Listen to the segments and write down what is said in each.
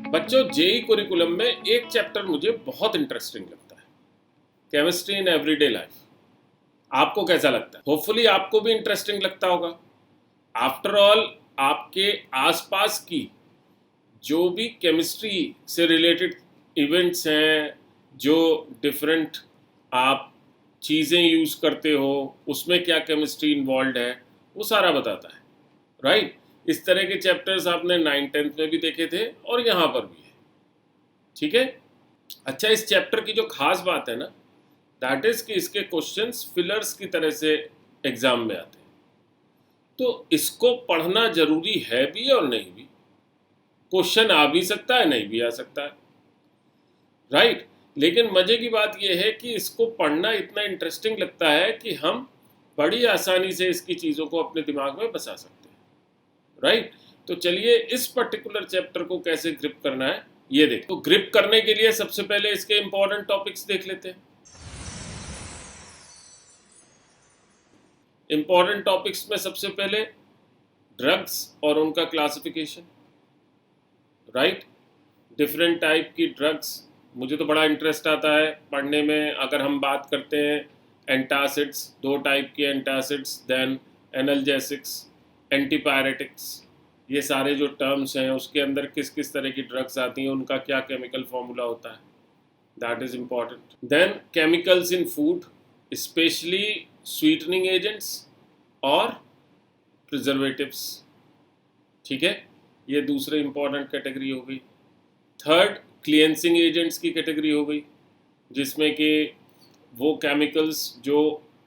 बच्चों, JEE curriculum में एक चैप्टर मुझे बहुत इंटरेस्टिंग लगता है, केमिस्ट्री इन एवरीडे लाइफ। आपको कैसा लगता है? होपफुली आपको भी इंटरेस्टिंग लगता होगा। आफ्टर ऑल, आपके आसपास की जो भी केमिस्ट्री से रिलेटेड इवेंट्स हैं, जो डिफरेंट आप चीज़ें यूज़ करते हो, उसमें क्या केमिस्ट्री इन्वॉल्व है, वो सारा बताता है, राइट? इस तरह के चैप्टर्स आपने 9th-10th में भी देखे थे और यहाँ पर भी है, ठीक है। अच्छा, इस चैप्टर की जो खास बात है ना, दैट इज कि इसके क्वेश्चंस फिलर्स की तरह से एग्जाम में आते हैं। तो इसको पढ़ना जरूरी है भी और नहीं भी। क्वेश्चन आ भी सकता है, नहीं भी आ सकता है, राइट? लेकिन मजे की बात यह है कि इसको पढ़ना इतना इंटरेस्टिंग लगता है कि हम बड़ी आसानी से इसकी चीज़ों को अपने दिमाग में बसा सकते हैं, राइट? तो चलिए इस पर्टिकुलर चैप्टर को कैसे ग्रिप करना है ये देख। तो ग्रिप करने के लिए सबसे पहले इसके इंपॉर्टेंट टॉपिक्स देख लेते हैं। इंपॉर्टेंट टॉपिक्स में सबसे पहले ड्रग्स और उनका क्लासिफिकेशन, राइट? डिफरेंट टाइप की ड्रग्स, मुझे तो बड़ा इंटरेस्ट आता है पढ़ने में। अगर हम बात करते हैं एंटासिड्स, दो टाइप के एंटासिड्स, देन एनाल्जेसिक्स, एंटीपायरेटिक्स, ये सारे जो टर्म्स हैं उसके अंदर किस किस तरह की ड्रग्स आती हैं, उनका क्या केमिकल फॉर्मूला होता है, that is important. Then chemicals in food, specially sweetening agents और प्रिजर्वेटिव्स, ठीक है, ये दूसरे इंपॉर्टेंट कैटेगरी हो गई। थर्ड, क्लींसिंग एजेंट्स की कैटेगरी हो गई, जिसमें कि वो केमिकल्स जो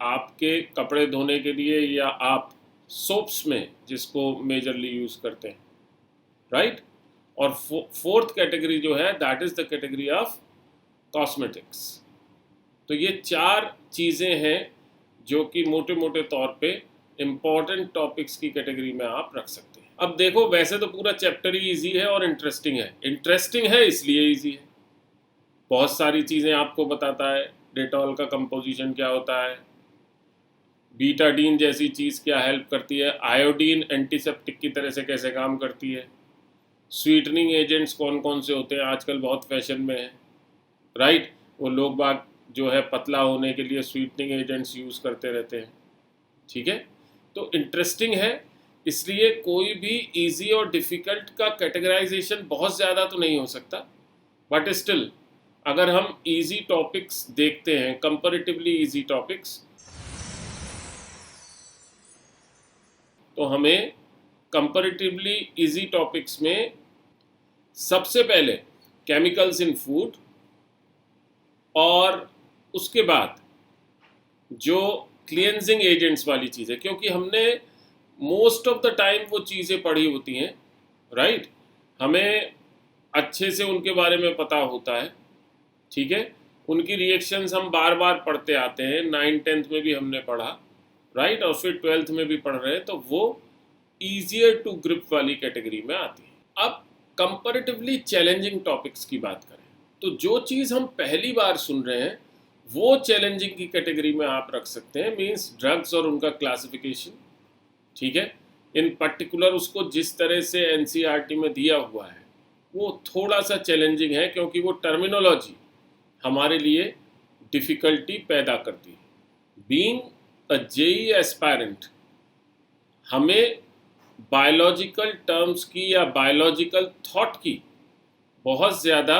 आपके कपड़े धोने के लिए या आप सोप्स में जिसको मेजरली यूज़ करते हैं, राइट? और फोर्थ कैटेगरी जो है that is the category of cosmetics. तो ये चार चीज़ें हैं जो कि मोटे मोटे तौर पे इम्पॉर्टेंट टॉपिक्स की कैटेगरी में आप रख सकते हैं। अब देखो, वैसे तो पूरा चैप्टर ही इजी है और इंटरेस्टिंग है। इंटरेस्टिंग है इसलिए इजी है, बहुत सारी चीज़ें आपको बताता है। डेटॉल का कंपोजिशन क्या होता है, बीटाडीन जैसी चीज़ क्या हेल्प करती है, आयोडीन एंटीसेप्टिक की तरह से कैसे काम करती है, स्वीटनिंग एजेंट्स कौन कौन से होते हैं, आजकल बहुत फैशन में है, राइट? वो लोग बाग जो है पतला होने के लिए स्वीटनिंग एजेंट्स यूज़ करते रहते हैं, ठीक है। तो इंटरेस्टिंग है, इसलिए कोई भी इजी और डिफ़िकल्ट का कैटेगराइजेशन बहुत ज़्यादा तो नहीं हो सकता, बट स्टिल अगर हम इजी टॉपिक्स देखते हैं, कंपैरेटिवली इजी टॉपिक्स, तो हमें कंपैरेटिवली इजी टॉपिक्स में सबसे पहले केमिकल्स इन फूड और उसके बाद जो क्लींजिंग एजेंट्स वाली चीज़ें, क्योंकि हमने मोस्ट ऑफ द टाइम वो चीज़ें पढ़ी होती हैं, राइट? हमें अच्छे से उनके बारे में पता होता है, ठीक है। उनकी रिएक्शंस हम बार बार पढ़ते आते हैं, 9th-10th में भी हमने पढ़ा, राइट? और फिर 12th में भी पढ़ रहे हैं, तो वो ईजियर टू ग्रिप वाली कैटेगरी में आती है। अब कंपैरेटिवली चैलेंजिंग टॉपिक्स की बात करें तो जो चीज़ हम पहली बार सुन रहे हैं वो चैलेंजिंग की कैटेगरी में आप रख सकते हैं, मीन्स ड्रग्स और उनका क्लासिफिकेशन, ठीक है। इन पर्टिकुलर उसको जिस तरह से एनसीईआरटी में दिया हुआ है वो थोड़ा सा चैलेंजिंग है, क्योंकि वो टर्मिनोलॉजी हमारे लिए डिफ़िकल्टी पैदा करती है। बीइंग अ जेई एस्पायरेंट, हमें बायोलॉजिकल टर्म्स की या बायोलॉजिकल थॉट की बहुत ज़्यादा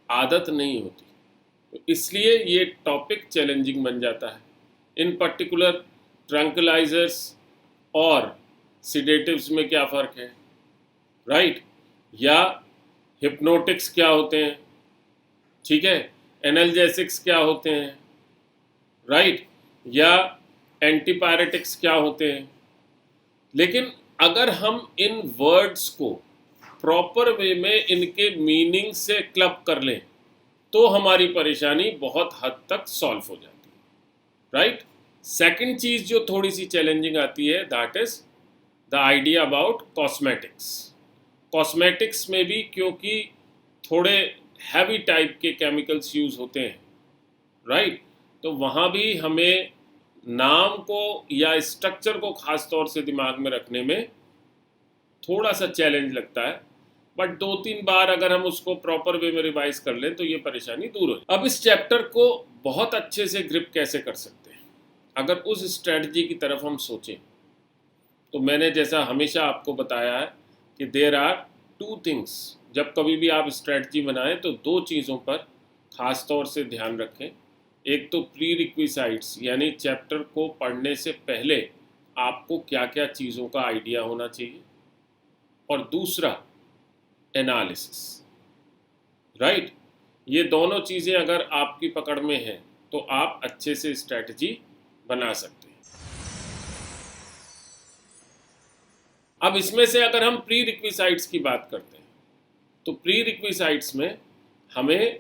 आदत नहीं होती, तो इसलिए ये टॉपिक चैलेंजिंग बन जाता है। इन पर्टिकुलर ट्रैंक्विलाइजर्स और सिडेटिव्स में क्या फ़र्क है, राइट? या हिप्नोटिक्स क्या होते हैं, ठीक है, एनाल्जेसिक्स क्या होते हैं, राइट? या एंटीपायरेटिक्स क्या होते हैं। लेकिन अगर हम इन वर्ड्स को प्रॉपर वे में इनके मीनिंग से क्लब कर लें तो हमारी परेशानी बहुत हद तक सॉल्व हो जाती है, राइट? सेकंड चीज़ जो थोड़ी सी चैलेंजिंग आती है that is the idea about cosmetics. Cosmetics में भी क्योंकि थोड़े हैवी टाइप के केमिकल्स यूज़ होते हैं, राइट? तो वहाँ भी हमें नाम को या स्ट्रक्चर को ख़ास तौर से दिमाग में रखने में थोड़ा सा चैलेंज लगता है। बट 2-3 बार अगर हम उसको प्रॉपर वे में रिवाइज कर लें तो ये परेशानी दूर हो। अब इस चैप्टर को बहुत अच्छे से ग्रिप कैसे कर सकते हैं, अगर उस स्ट्रेटजी की तरफ हम सोचें तो मैंने जैसा हमेशा आपको बताया है कि देयर आर टू थिंग्स। जब कभी भी आप स्ट्रेटजी बनाएं तो दो चीज़ों पर ख़ास तौर से ध्यान रखें। एक तो प्री रिक्विसाइट्स, यानी चैप्टर को पढ़ने से पहले आपको क्या क्या चीज़ों का आइडिया होना चाहिए, और दूसरा एनालिसिस। राइट, ये दोनों चीज़ें अगर आपकी पकड़ में हैं तो आप अच्छे से स्ट्रेटजी बना सकते हैं। अब इसमें से अगर हम प्री रिक्विसाइट्स की बात करते हैं तो प्री रिक्विसाइट्स में हमें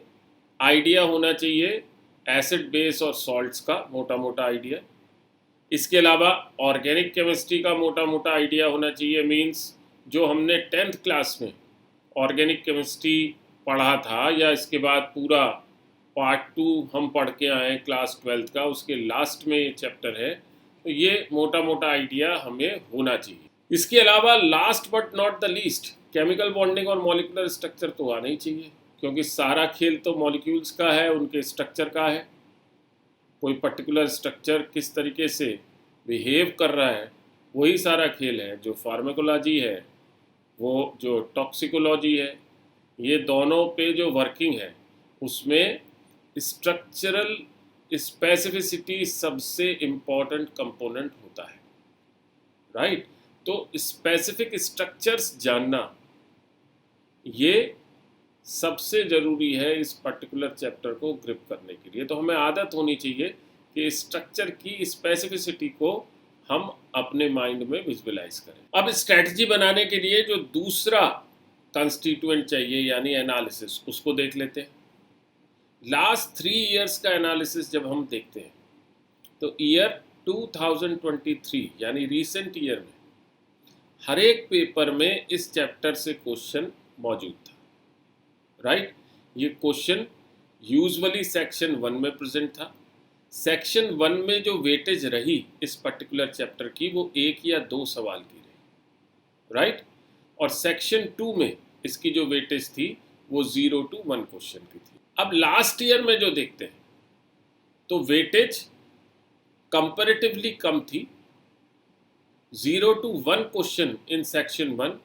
आइडिया होना चाहिए एसिड बेस और सॉल्ट्स का, मोटा मोटा आइडिया। इसके अलावा ऑर्गेनिक केमिस्ट्री का मोटा मोटा आइडिया होना चाहिए। मींस जो हमने 10th क्लास में ऑर्गेनिक केमिस्ट्री पढ़ा था, या इसके बाद पूरा पार्ट 2 हम पढ़ के आए क्लास 12th का, उसके लास्ट में ये चैप्टर है, तो ये मोटा मोटा आइडिया हमें होना चाहिए। इसके अलावा last but not the least, chemical bonding और मॉलिक्यूलर स्ट्रक्चर तो आना ही चाहिए, क्योंकि सारा खेल तो मॉलिक्यूल्स का है, उनके स्ट्रक्चर का है। कोई पर्टिकुलर स्ट्रक्चर किस तरीके से बिहेव कर रहा है, वही सारा खेल है। जो फार्माकोलॉजी है, वो जो टॉक्सिकोलॉजी है, ये दोनों पे जो वर्किंग है उसमें स्ट्रक्चरल स्पेसिफिसिटी सबसे इम्पॉर्टेंट कंपोनेंट होता है। राइट, तो स्पेसिफिक स्ट्रक्चर्स जानना ये सबसे ज़रूरी है इस पर्टिकुलर चैप्टर को ग्रिप करने के लिए। तो हमें आदत होनी चाहिए कि स्ट्रक्चर की स्पेसिफिसिटी को हम अपने माइंड में विजुअलाइज करें। अब स्ट्रैटेजी बनाने के लिए जो दूसरा कंस्टिट्यूएंट चाहिए यानी एनालिसिस, उसको देख लेते हैं। लास्ट 3 इयर्स का एनालिसिस जब हम देखते हैं तो ईयर 2023 यानी रीसेंट ईयर में हर एक पेपर में इस चैप्टर से क्वेश्चन मौजूद था। राइट, ये क्वेश्चन यूजुअली सेक्शन 1 में प्रेजेंट था। सेक्शन 1 में जो वेटेज रही इस पर्टिकुलर चैप्टर की, वो 1 या 2 सवाल की रही। राइट, और सेक्शन 2 में इसकी जो वेटेज थी वो 0 to 1 क्वेश्चन की थी। अब लास्ट ईयर में जो देखते हैं तो वेटेज कंपैरेटिवली कम थी। 0 to 1 question in section 1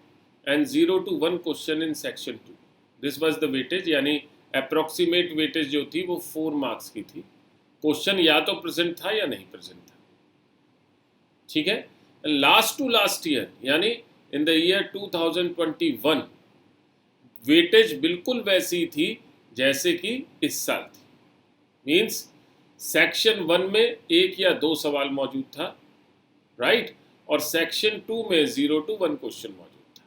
and 0 to 1 question in section 2, this was the weightage. यानी अप्रोक्सीमेट वेटेज जो थी वो 4 मार्क्स की थी। क्वेश्चन या तो प्रेजेंट था या नहीं प्रेजेंट था। ठीक है, लास्ट टू लास्ट ईयर यानी इन द ईयर 2021 वेटेज बिल्कुल वैसी थी जैसे कि इस साल थी। मीन्स सेक्शन 1 में 1 या 2 सवाल मौजूद था। राइट, और सेक्शन 2 में 0 to 1 क्वेश्चन मौजूद था।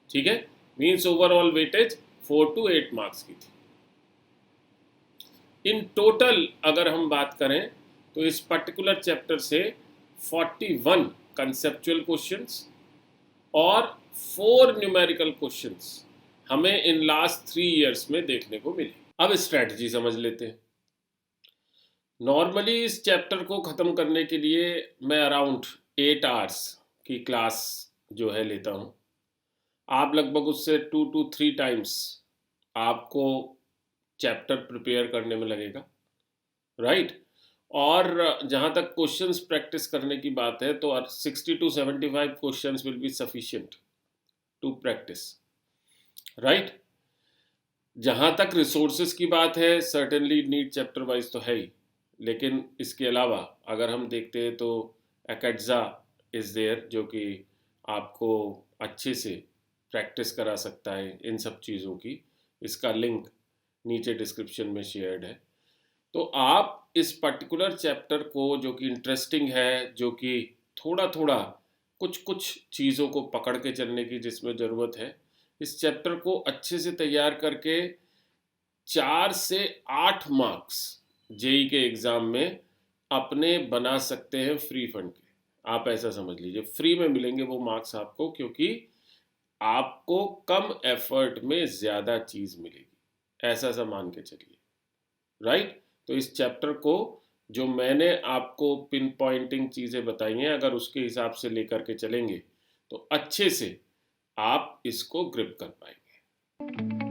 ठीक है, means overall weightage 4 to 8 marks की थी। इन टोटल अगर हम बात करें तो इस पर्टिकुलर चैप्टर से 41 कंसेप्चुअल क्वेश्चंस और 4 न्यूमेरिकल क्वेश्चंस हमें इन लास्ट 3 इयर्स में देखने को मिले। अब स्ट्रैटेजी समझ लेते हैं। नॉर्मली इस चैप्टर को ख़त्म करने के लिए मैं अराउंड 8 आवर्स की क्लास जो है लेता हूँ। आप लगभग उससे 2 to 3 टाइम्स आपको चैप्टर प्रिपेयर करने में लगेगा। राइट, और जहाँ तक क्वेश्चंस प्रैक्टिस करने की बात है तो 60 to 75 questions will be sufficient to practice. Right, जहाँ तक रिसोर्सेज की बात है सर्टेनली नीट चैप्टर वाइज तो है ही, लेकिन इसके अलावा अगर हम देखते हैं तो एकेडजा इज़ देयर जो कि आपको अच्छे से प्रैक्टिस करा सकता है इन सब चीज़ों की। इसका लिंक नीचे डिस्क्रिप्शन में शेयर्ड है। तो आप इस पर्टिकुलर चैप्टर को जो कि इंटरेस्टिंग है, जो कि थोड़ा थोड़ा कुछ कुछ चीज़ों को पकड़ के चलने की जिसमें ज़रूरत है, इस चैप्टर को अच्छे से तैयार करके 4 से 8 मार्क्स जेई के एग्ज़ाम में अपने बना सकते हैं फ्री फंड के। आप ऐसा समझ लीजिए, फ्री में मिलेंगे वो मार्क्स आपको, क्योंकि आपको कम एफर्ट में ज़्यादा चीज़ मिलेगी, ऐसा सा मान के चलिए। राइट, तो इस चैप्टर को जो मैंने आपको पिन पॉइंटिंग चीज़ें बताई हैं, अगर उसके हिसाब से लेकर के चलेंगे तो अच्छे से आप इसको ग्रिप कर पाएंगे।